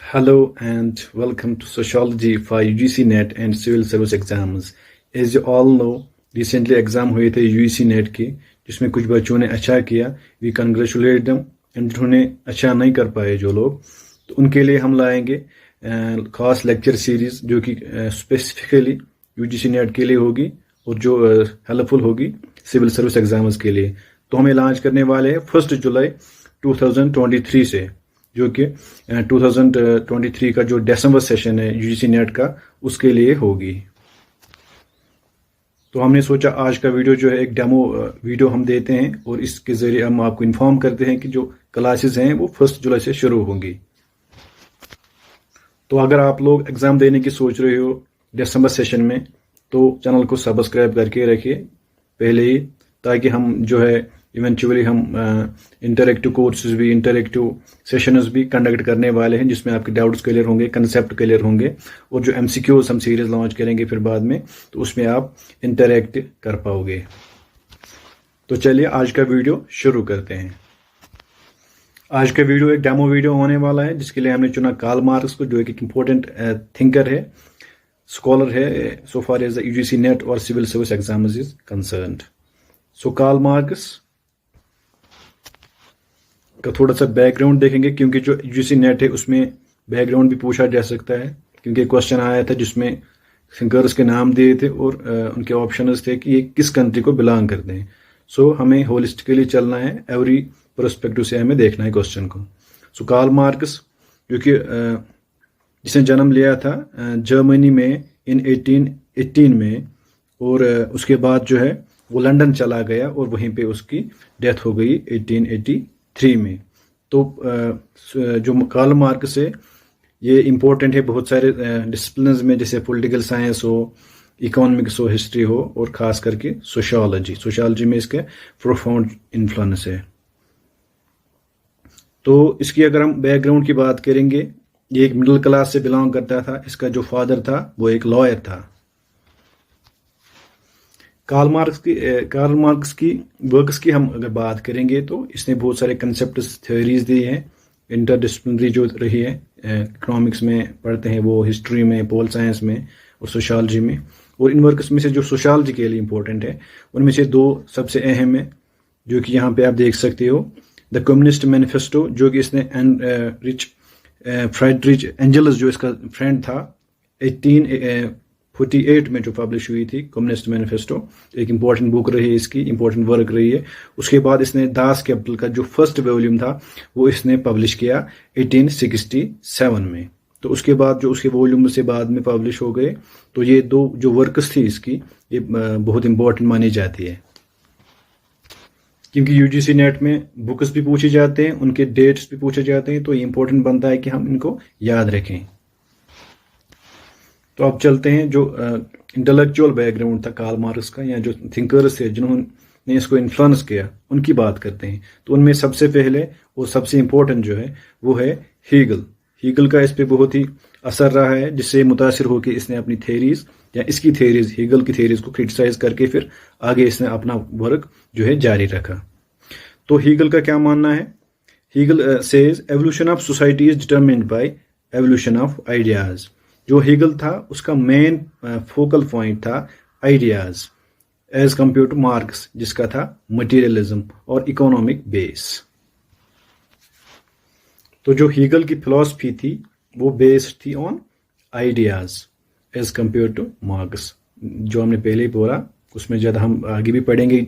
Hello and welcome to Sociology for UGC NET and Civil Service Exams. As you all know, recently exam हुए थे UGC NET के, जिसमें कुछ बच्चों ने अच्छा किया. We congratulate them. and जिन्होंने अच्छा नहीं कर पाए जो लोग, तो उनके लिए हम लाएंगे खास लेक्चर सीरीज जो कि स्पेसिफिकली UGC NET के लिए होगी और जो हेल्पफुल होगी सिविल सर्विस एग्जाम्स के लिए. तो हमें लॉन्च करने वाले हैं 1 जुलाई 2023 से, जो कि 2023 का जो दिसंबर सेशन है UGC NET का, उसके लिए होगी. तो हमने सोचा आज का वीडियो जो है एक डेमो वीडियो हम देते हैं और इसके ज़रिए हम आपको इन्फॉर्म करते हैं कि जो क्लासेस हैं वो 1 जुलाई से शुरू होंगी. तो अगर आप लोग एग्ज़ाम देने की सोच रहे हो दिसंबर सेशन में, तो चैनल को सब्सक्राइब करके रखिए पहले ही, ताकि हम जो है इवेंचुअली हम इंटरेक्टिव कोर्सेज भी, इंटरेक्टिव सेशंस भी कंडक्ट करने वाले हैं, जिसमें आपके डाउट्स क्लियर होंगे, कंसेप्ट क्लियर होंगे, और जो MCQs हम सीरीज लॉन्च करेंगे फिर बाद में, तो उसमें आप इंटरेक्ट कर पाओगे. तो चलिए आज का वीडियो शुरू करते हैं. आज का वीडियो एक डेमो वीडियो होने वाला है, जिसके लिए हमने चुना कार्ल मार्क्स को, जो एक इम्पोर्टेंट थिंकर है, स्कॉलर है so far as the UGC NET और civil service exams is concerned. So Karl Marx का थोड़ा सा बैकग्राउंड देखेंगे, क्योंकि जो UGC NET है उसमें बैकग्राउंड भी पूछा जा सकता है, क्योंकि क्वेश्चन आया था जिसमें थिंकर्स के नाम दिए थे और उनके ऑप्शंस थे कि ये किस कंट्री को बिलोंग करते हैं. सो हमें होलिस्टिकली चलना है, एवरी पर्सपेक्टिव से हमें देखना है क्वेश्चन को. सो कार्ल मार्क्स, जो कि जिसने जन्म लिया था जर्मनी में इन 1818 में, और उसके बाद जो है वो लंदन चला गया और वहीं पे उसकी डेथ हो गई 1883 में. तो जो कार्ल मार्क्स है ये इम्पोर्टेंट है बहुत सारे डिसिप्लिन्स में, जैसे पॉलिटिकल साइंस हो, इकोनॉमिक्स हो, हिस्ट्री हो, और ख़ास करके सोशियोलॉजी में इसका प्रोफाउंड इन्फ्लुएंस है. तो इसकी अगर हम बैकग्राउंड की बात करेंगे, ये एक मिडिल क्लास से बिलोंग करता था. इसका जो फादर था वो एक लॉयर था. कार्ल मार्क्स की वर्क्स की हम अगर बात करेंगे, तो इसने बहुत सारे कंसेप्ट्स, थ्योरीज दी हैं, इंटरडिसिप्लिनरी जो रही है, इकोनॉमिक्स में पढ़ते हैं वो, हिस्ट्री में, पोल साइंस में और सोशियोलॉजी में. और इन वर्क्स में से जो सोशियोलॉजी के लिए इंपॉर्टेंट है, उनमें से दो सबसे अहम है, जो कि यहाँ पे आप देख सकते हो. द कम्युनिस्ट मैनिफेस्टो, जो कि इसने फ्रेडरिच एंजल्स, जो इसका फ्रेंड था, 1848 में जो पब्लिश हुई थी कम्युनिस्ट मैनिफेस्टो, एक इंपॉर्टेंट बुक रही है, इसकी इंपॉर्टेंट वर्क रही है. उसके बाद इसने दास कैपिटल का जो फर्स्ट वॉल्यूम था वो इसने पब्लिश किया 1867 में. तो उसके बाद जो उसके वॉल्यूम से बाद में पब्लिश हो गए, तो ये दो जो वर्क्स थी इसकी, ये बहुत इंपॉर्टेंट मानी जाती है, क्योंकि UGC NET में बुक्स भी पूछे जाते हैं, उनके डेट्स भी पूछे जाते हैं, तो ये इंपॉर्टेंट बनता है कि हम इनको याद रखें. तो अब चलते हैं जो इंटेलेक्चुअल बैकग्राउंड था कार्ल मार्क्स का, या जो थिंकर्स थे जिन्होंने इसको इन्फ्लुएंस किया, उनकी बात करते हैं. तो उनमें सबसे पहले और सबसे इम्पोर्टेंट जो है वो है हीगल का इस पे बहुत ही असर रहा है, जिससे मुतासिर होकर इसने अपनी थेरीज या इसकी थेरीज, हीगल की थेरीज को क्रिटिसाइज करके फिर आगे इसने अपना वर्क जो है जारी रखा. तो हीगल का क्या मानना है? Hegel says evolution of society is determined by evolution of ideas. जो हीगल था उसका मेन फोकल पॉइंट था ideas, as compare to Marx जिसका था मटेरियलिज्म और इकोनॉमिक बेस. तो जो हीगल की फिलॉसफी थी वो बेस्ड थी on ideas as compare to Marx. जो हमने पहले ही बोला, उसमें ज़्यादा हम आगे भी पढ़ेंगे,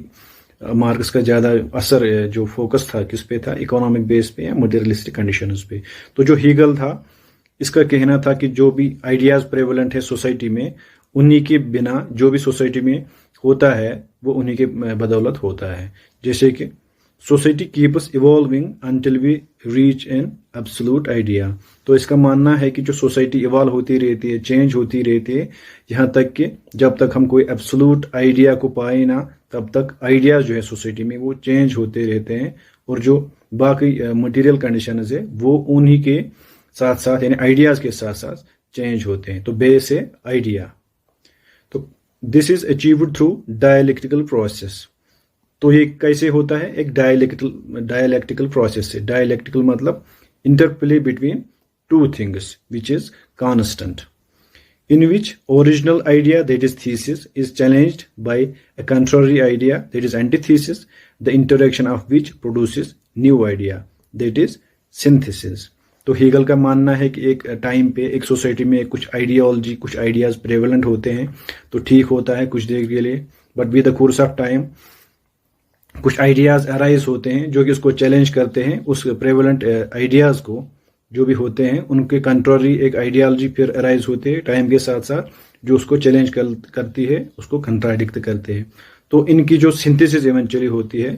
मार्क्स का ज़्यादा असर जो फोकस था किस पे था, इकोनॉमिक बेस पे या मटेरियलिस्टिक कंडीशंस पे. तो जो हीगल था, इसका कहना था कि जो भी आइडियाज प्रेवलेंट है सोसाइटी में, उन्हीं के बिना जो भी सोसाइटी में होता है वो उन्हीं के बदौलत होता है. जैसे कि society keeps evolving until we reach an absolute idea. तो इसका मानना है कि जो सोसाइटी इवॉल्व होती रहती है, चेंज होती रहती है, यहाँ तक कि जब तक हम कोई एब्सोल्यूट आइडिया को पाए ना, तब तक आइडियाज जो है सोसाइटी में वो चेंज होते रहते हैं, और जो बाकी मटेरियल कंडीशंस है वो उन्हीं के साथ साथ, यानी आइडियाज के साथ साथ चेंज होते हैं. तो बेस है आइडिया. तो this is achieved through dialectical process. तो ये कैसे होता है? एक डायलेक्टिकल प्रोसेस से. डायलेक्टिकल मतलब interplay between two things which is constant, in which original idea, that is thesis, is challenged by a contrary idea, that is antithesis, the interaction of which produces new idea, that is synthesis. तो Hegel का मानना है कि एक time पे एक society में कुछ आइडियोलॉजी, कुछ आइडियाज प्रेवलेंट होते हैं तो ठीक होता है कुछ देर के लिए, but with the course of time कुछ आइडियाज अराइज होते हैं जो कि उसको चैलेंज करते हैं, उस प्रेवलेंट आइडियाज को जो भी होते हैं उनके कंट्रोरी एक आइडियोलॉजी फिर अराइज होते हैं टाइम के साथ साथ, जो उसको चैलेंज करती है, उसको कंट्राडिक्ट करते हैं। तो इनकी जो सिंथेसिस इवेंचुअली होती है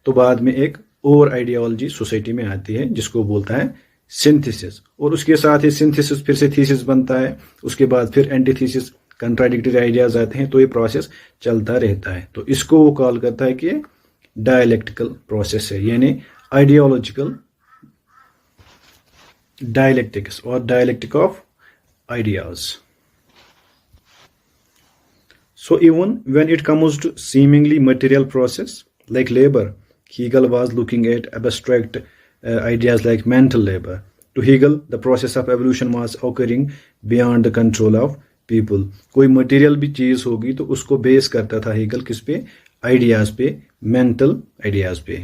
तो बाद में एक और आइडियोलॉजी सोसाइटी में आती है जिसको बोलता है सिंथेसिस, और उसके साथ ही सिंथेसिस फिर से थीसिस बनता है, उसके बाद फिर एंटीथीसिस, कंट्राडिक्टरी आइडियाज आते हैं, तो ये प्रोसेस चलता रहता है। तो इसको वो कॉल करता है कि डायलेक्टिकल प्रोसेस है, यानी ideological dialectics or dialectic of ideas. So even when it comes to seemingly material process like labor, Hegel was looking at abstract ideas like mental labor. To Hegel, the process of evolution was occurring beyond the control of people. कोई material भी चीज होगी तो उसको base करता था Hegel किस पे? आइडियाज पे, मेंटल आइडियाज पे।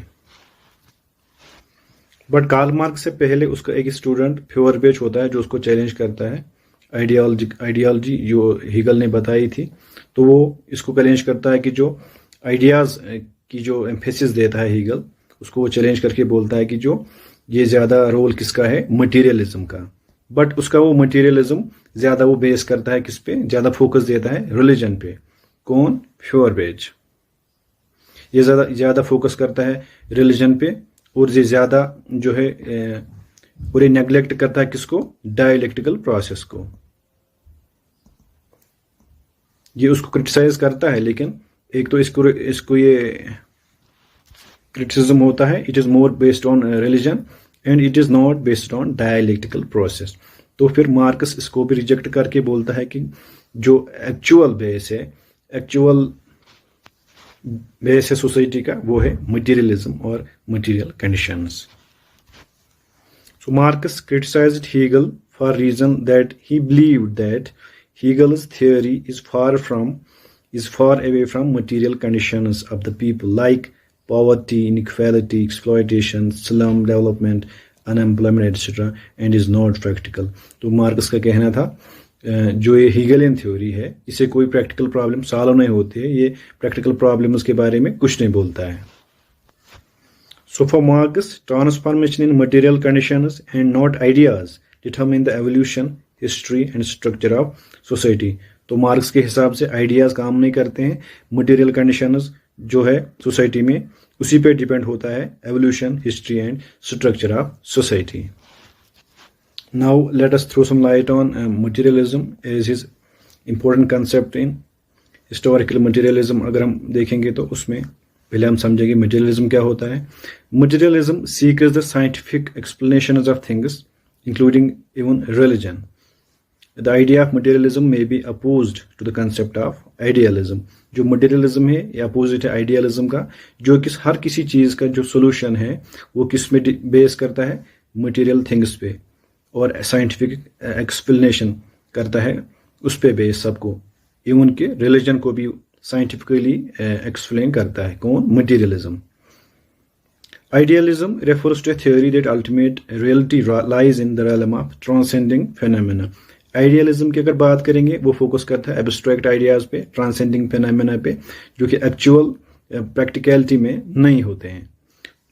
बट कार्ल मार्क्स से पहले उसका एक स्टूडेंट फ्योरबेच होता है जो उसको चैलेंज करता है, आइडियोलॉजी जो हीगल ने बताई थी, तो वो इसको चैलेंज करता है कि जो आइडियाज की जो एम्फेसिस देता है हीगल, उसको वो चैलेंज करके बोलता है कि जो ये ज्यादा रोल किसका है, मटेरियलिज्म का। बट उसका वो मटेरियलिज्म ज्यादा वो बेस करता है किस पे, ज्यादा फोकस देता है रिलीजन पे। कौन? फ्योरबेच। ये ज्यादा फोकस करता है रिलीजन पे, और ये ज्यादा जो है और ये नेग्लेक्ट करता है किसको? डायलेक्टिकल प्रोसेस को। ये उसको क्रिटिसाइज करता है, लेकिन एक तो इसको ये क्रिटिसिज्म होता है, it is more based on religion and it is not based on dialectical process. तो फिर मार्क्स इसको भी रिजेक्ट करके बोलता है कि जो एक्चुअल बेस है, एक्चुअल बेस है सोसाइटी का, वो है मटेरियलिज्म और material conditions. So Marx criticized Hegel for reason that he believed that Hegel's theory is far away from material conditions of the people like poverty, inequality, exploitation, slum development, unemployment, etc. and is not practical. तो marks का कहना था जो ये हीगलियन theory है इसे कोई practical problem solve नहीं होती है, ये प्रैक्टिकल प्रॉब्लम्स के बारे में कुछ नहीं बोलता है। So for Marx, transformation in material conditions and not ideas determine the evolution, history and structure of society. तो मार्क्स के हिसाब से आइडियाज काम नहीं करते हैं, मटेरियल कंडीशंस जो है सोसाइटी में उसी पे डिपेंड होता है evolution, history and structure of society. Now let us throw some light on materialism as his important concept in historical materialism. अगर हम देखेंगे तो उसमें पहले हम समझेंगे मटेरियलिज्म क्या होता है। Materialism seeks the scientific explanations of things including even religion. The idea of materialism may be opposed to the concept of idealism. जो materialism है ये अपोजिट है idealism का, जो कि हर किसी चीज का जो सोल्यूशन है वो किस में बेस करता है, material things पे, और साइंटिफिक एक्सप्लेनेशन करता है उस पे बेस सबको, इवन के रिलीजन को भी साइंटिफिकली एक्सप्लेन करता है। कौन? materialism. Idealism refers to a theory that ultimate reality lies in the realm of transcending phenomena. Idealism की अगर बात करेंगे वो फोकस करता है एब्स्ट्रैक्ट आइडियाज पे, ट्रांसेंडिंग फेनोमेना पे, जो कि एक्चुअल प्रैक्टिकलिटी में नहीं होते हैं।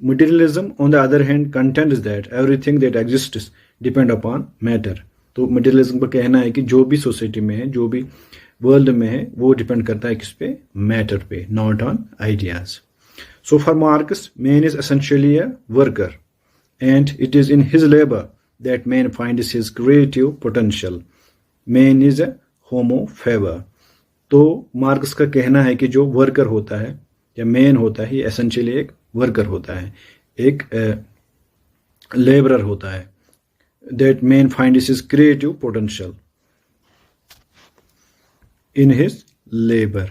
Materialism on the other hand contends that everything that exists depend upon matter. तो मटेरियलिज्म का कहना है कि जो भी सोसाइटी में है, जो भी वर्ल्ड में है, वो डिपेंड करता है किस पे? मैटर पे, not on ideas. So for marks man is essentially a worker and it is in his labour that man finds his creative potential. Man is a homo faber. तो marks का कहना है कि जो वर्कर होता है या मैन होता है, ये एसेंशियली एक वर्कर होता है, एक लेबरर होता है। That man finds his creative potential in his labor.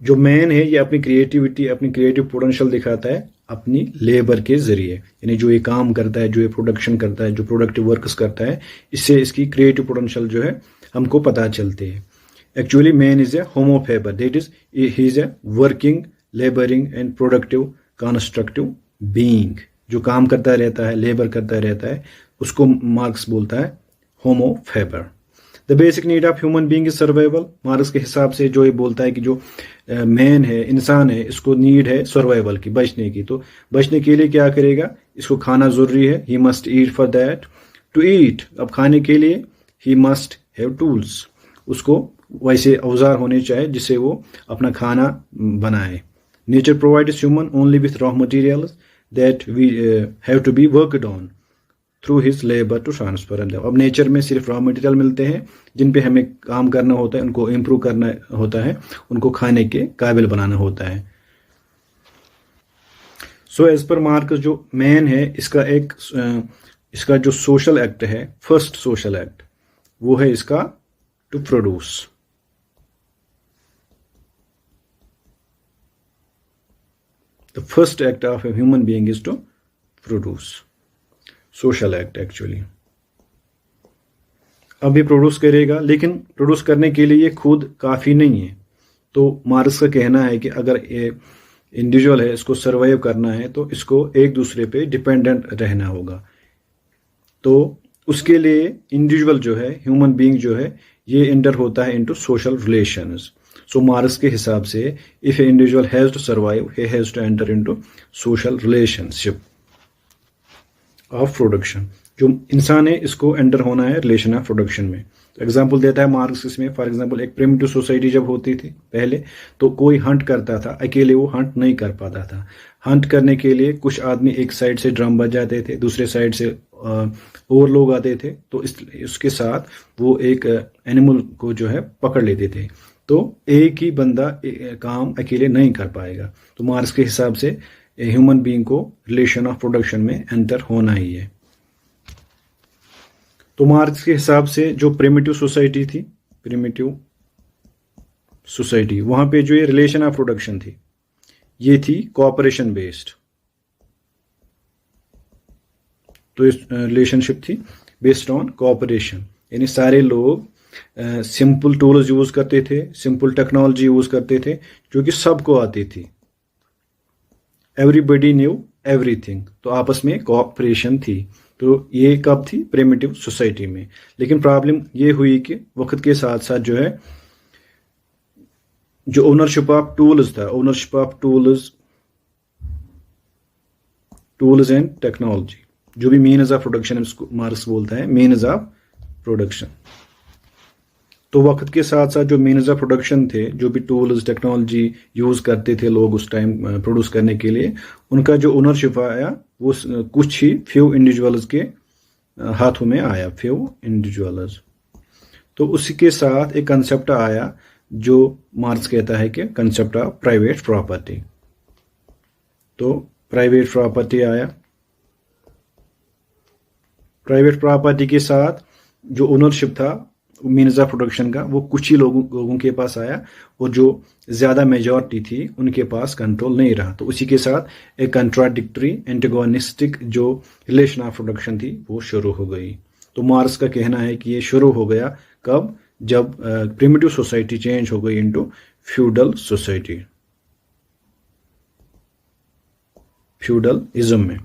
जो मैन है ये अपनी क्रिएटिविटी, अपनी क्रिएटिव पोटेंशियल दिखाता है अपनी लेबर के ज़रिए, यानी जो ये काम करता है, जो ये प्रोडक्शन करता है, जो प्रोडक्टिव वर्क्स करता है, इससे इसकी क्रिएटिव पोटेंशियल जो है हमको पता चलते हैं। Actually man is a homo fibre, that is he is a working, labouring and productive constructive being. जो काम करता रहता है, लेबर करता रहता है, उसको मार्क्स बोलता है homo faber. The basic need of human being is survival. Marx के हिसाब से जो ये बोलता है कि जो मैन है, इंसान है, इसको नीड है सर्वाइवल की, बचने की। तो बचने के लिए क्या करेगा? इसको खाना जरूरी है। He must eat for that to eat. अब खाने के लिए ही मस्ट हैव टूल्स, उसको वैसे औजार होने चाहिए जिससे वो अपना खाना बनाए। Nature provides human only with raw materials that we have to be worked on through his labour to transfer. अब नेचर में सिर्फ रॉ मटेरियल मिलते हैं जिन पे हमें काम करना होता है, उनको इम्प्रूव करना होता है, उनको खाने के काबिल बनाना होता है। सो एज पर मार्क्स जो मैन है, इसका जो सोशल एक्ट है, फर्स्ट सोशल एक्ट, वो है इसका to produce. The first act of a human being is to produce, social act actually. अब ये प्रोड्यूस करेगा, लेकिन प्रोड्यूस करने के लिए ये खुद काफ़ी नहीं है। तो मार्क्स का कहना है कि अगर ये इंडिविजुअल है, इसको सर्वाइव करना है, तो इसको एक दूसरे पे डिपेंडेंट रहना होगा। तो उसके लिए इंडिविजुअल जो है, ह्यूमन बीइंग जो है, ये एंटर होता है into social relations. So Marx के हिसाब से if a individual has to survive, he has to enter into social relationship of production. जो इंसान है, इसको एंटर होना है रिलेशन ऑफ प्रोडक्शन में। तो एग्जांपल देता है मार्क्स इसमें। फॉर एग्जांपल, एक प्रिमिटिव सोसाइटी जब होती थी पहले, तो कोई हंट करता था, अकेले वो हंट नहीं कर पाता था। हंट करने के लिए कुछ आदमी एक साइड से ड्रम बजाते थे, दूसरे साइड से और लोग आते थे, तो उसके साथ वो एक एनिमल को जो है पकड़ लेते थे। तो एक ही बंदा काम अकेले नहीं कर पाएगा। तो मार्क्स के हिसाब से ह्यूमन बीइंग को रिलेशन ऑफ प्रोडक्शन में एंटर होना ही है। तो मार्क्स के हिसाब से जो प्रिमिटिव सोसाइटी थी, प्रिमिटिव सोसाइटी, वहां पे जो ये रिलेशन ऑफ प्रोडक्शन थी, ये थी कोऑपरेशन बेस्ड। तो इस रिलेशनशिप थी बेस्ड ऑन कोऑपरेशन, यानी सारे लोग सिंपल टूल्स यूज करते थे, सिंपल टेक्नोलॉजी यूज करते थे, जो कि सबको आती थी। एवरीबडी न्यू एवरीथिंग, तो आपस में कोऑपरेशन थी। तो ये कब थी? प्रिमिटिव सोसाइटी में। लेकिन प्रॉब्लम ये हुई कि वक्त के साथ साथ जो है, जो ओनरशिप ऑफ टूल्स था, ownership of tools and technology, जो भी मीन्स ऑफ प्रोडक्शन मार्क्स बोलता है, मीन्स ऑफ प्रोडक्शन। तो वक्त के साथ साथ जो मीन्स ऑफ प्रोडक्शन थे, जो भी टूल्स टेक्नोलॉजी यूज करते थे लोग उस टाइम प्रोड्यूस करने के लिए, उनका जो ओनरशिप आया वो कुछ ही फ्यू इंडिविजुअल्स के हाथों में आया, फ्यू इंडिविजुअल्स। तो उसी के साथ एक कंसेप्ट आया जो मार्क्स कहता है कि कंसेप्ट ऑफ प्राइवेट प्रॉपर्टी। तो प्राइवेट प्रॉपर्टी आया। प्राइवेट प्रॉपर्टी के साथ जो ओनरशिप था मीन्स ऑफ प्रोडक्शन का, वो कुछ ही लोगों के पास आया, और जो ज्यादा मेजॉरिटी थी उनके पास कंट्रोल नहीं रहा। तो उसी के साथ एक कंट्राडिक्टरी, एंटेगोनिस्टिक जो रिलेशन ऑफ प्रोडक्शन थी वो शुरू हो गई। तो मार्क्स का कहना है कि ये शुरू हो गया कब? जब प्रिमिटिव सोसाइटी चेंज हो गई इनटू फ्यूडल सोसाइटी, फ्यूडलिज्म में।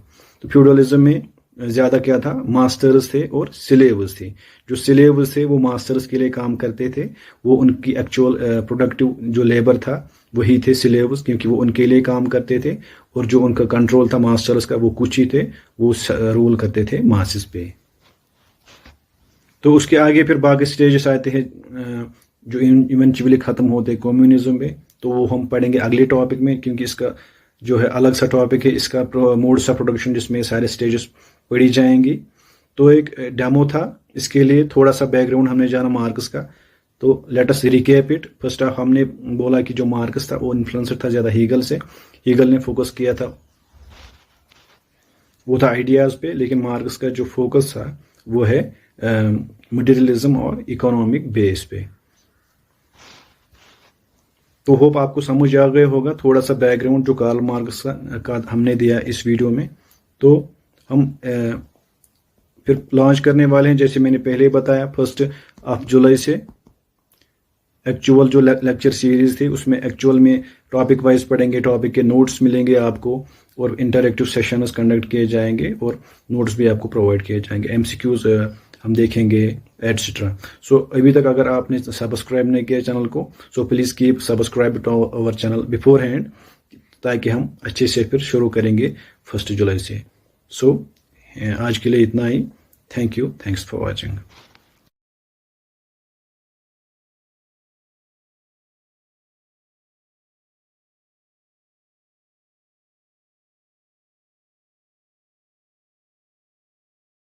तो फ्यूडलिज्म में ज्यादा क्या था? मास्टर्स थे और स्लेव्स थे। जो स्लेव्स थे वो मास्टर्स के लिए काम करते थे, वो उनकी एक्चुअल प्रोडक्टिव जो लेबर था वही थे स्लेव्स, क्योंकि वो उनके लिए काम करते थे। और जो उनका कंट्रोल था मास्टर्स का, वो कुछ ही थे, वो रूल करते थे मासेस पे। तो उसके आगे फिर बाकी स्टेजेस आते हैं जो इवेंचुअली खत्म होते हैं कम्युनिज्म में। तो वो हम पढ़ेंगे अगले टॉपिक में, क्योंकि इसका जो है अलग सा टॉपिक है, इसका मोड्स ऑफ प्रोडक्शन, जिसमें सारे स्टेजेस पढ़ी जाएंगी। तो एक डेमो था, इसके लिए थोड़ा सा बैकग्राउंड हमने जाना मार्क्स का। तो let us recap it. First of हमने बोला कि जो मार्क्स था वो इन्फ्लुएंसर था ज्यादा हीगल से। हीगल ने फोकस किया था, वो था आइडियाज पे, लेकिन मार्क्स का जो फोकस था वो है मटेरियलिज्म और इकोनॉमिक बेस पे। तो होप आपको समझ आ गया होगा थोड़ा सा बैकग्राउंड जो कार्ल मार्क्स का हमने दिया इस वीडियो में। तो हम फिर लॉन्च करने वाले हैं, जैसे मैंने पहले ही बताया 1 जुलाई से एक्चुअल जो लेक्चर सीरीज थी उसमें एक्चुअल में टॉपिक वाइज पढ़ेंगे, टॉपिक के नोट्स मिलेंगे आपको और इंटरैक्टिव सेशंस कंडक्ट किए जाएंगे और नोट्स भी आपको प्रोवाइड किए जाएंगे, एमसीक्यूज हम देखेंगे एटसेट्रा। सो अभी तक अगर आपने सब्सक्राइब नहीं किया चैनल को, so please keep subscribe to our channel beforehand, ताकि हम अच्छे से फिर शुरू करेंगे 1 जुलाई से। सो आज के लिए इतना ही। Thank you, thanks for watching.